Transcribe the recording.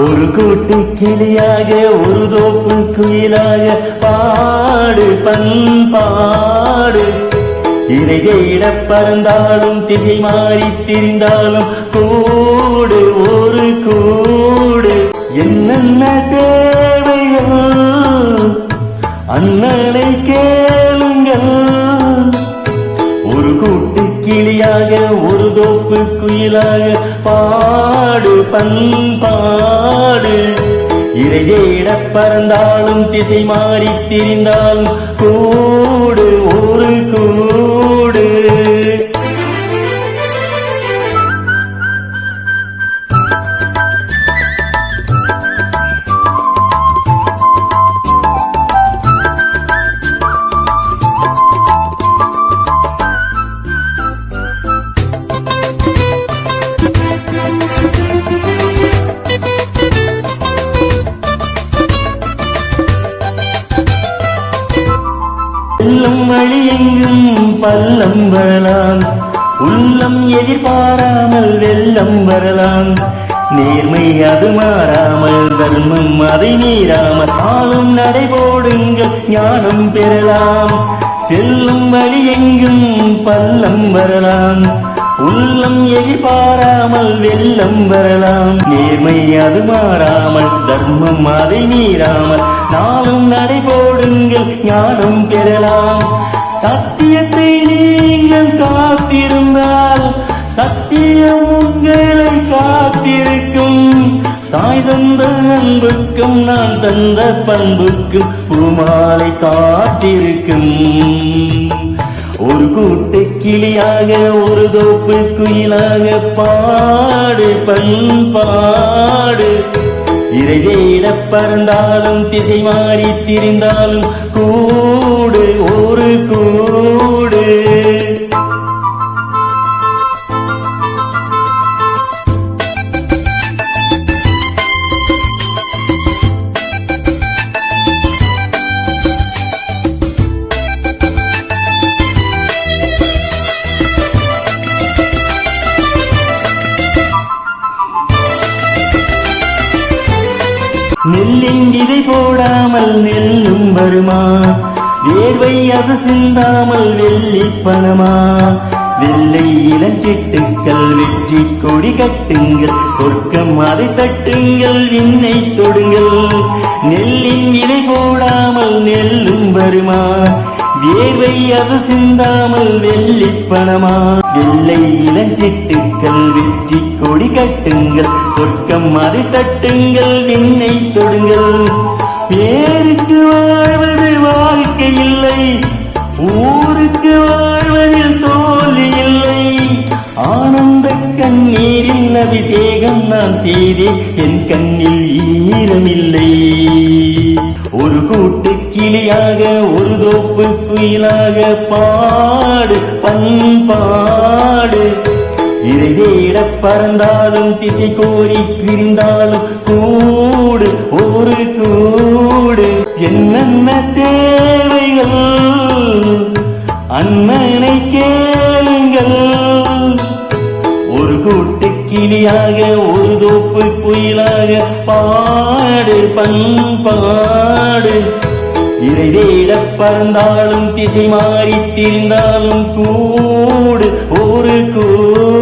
ஒரு கூட்டு கிளியாக ஒரு தோப்பு குயிலாக பாடு பண்பாடு. இறையிட பறந்தாலும் திசை மாறி திரிந்தாலும் கூடு ஒரு கூடு. என்னென்ன தேவைகள் அண்ணனை கேளுங்கள். ஒரு கூட்டு கிளியாக ஒரு தோப்பு குயிலாக பாடு பண்பாடு. இறையிட பறந்தாலும் திசை மாறி திரிந்தாலும் கூடு ஒரு கூடு. வெள்ளம் வழி எங்கும் பள்ளம் வரலாம், உள்ளம் எதிர்பாராமல் வெள்ளம் வரலாம். நேர்மை அது மாறாமல் தர்மம் அதை மீறாமல் ஆளும் நடைபோடுங்கள் ஞானம் பெறலாம். செல்லும் வழி எங்கும் பள்ளம் வரலாம், உள்ளம் எதிர்பாராமல் வெள்ளம் வரலாம். நேர்மை அது மாறாமல் தர்மம் அதை மீறாமல் நாளும் நடைபோடுங்கள் ஞானம் பெறலாம். சத்தியத்தை நீங்கள் காத்திருந்தால் சத்தியம் உங்களை காத்திருக்கும். தாய் தந்த அன்புக்கும் நான் தந்த பண்புக்கும் பூமாலை காத்திருக்கும். ஒரு கூட்டு கிளியாக ஒரு தோப்பு குயிலாக பாடு பண்பாடு. இறையிட பறந்தாலும் திசை மாறி திரிந்தாலும் கூடு ஒரு கூடு. நெல்லின் விதை போடாமல் நெல்லும் வருமா, வேர்வை அது சிந்தாமல் வெள்ளி பணமா. வெள்ளை இளஞ்சிட்டுக்கள் வெற்றி கொடி கட்டுங்கள், சொர்க்கம் அதை தட்டுங்கள் விண்ணை தொடுங்கள். நெல்லின் விதை போடாமல் நெல்லும் வருமா, வேர்வை அது சிந்தாமல் வெள்ளி பணமா. வெள்ளை இளஞ்சிட்டுக்கள் வெற்றி கொடி கட்டுங்கள், சொர்க்கம் அதை தட்டுங்கள் விண்ணை தொடுங்கள். பேருக்கு வாழ்வது வாழ்க்கை இல்லை, ஊருக்கு வாழ்வதில் தோல்வி இல்லை. ஆனந்த கண்ணீரில் அபிஷேகம் நான் செய்தேன், என் கண்ணில் ஈரமில்லை. ஒரு கூட்டு கிளியாக ஒரு தோப்பு குயிலாக பாடு பண்பாடு. இறையிட பறந்தாலும் திசை கோரி பிரிந்தாலும் கூடு ஒரு கூடு. என்னென்ன தேவைகள் அண்ணனை கேளுங்கள். ஒரு கூட்டு கிளியாக ஒரு தோப்பு குயிலாக பாடு பண்பாடு. இறையிட பறந்தாலும் திசை மாறி திரிந்தாலும் கூடு ஒரு கூடு.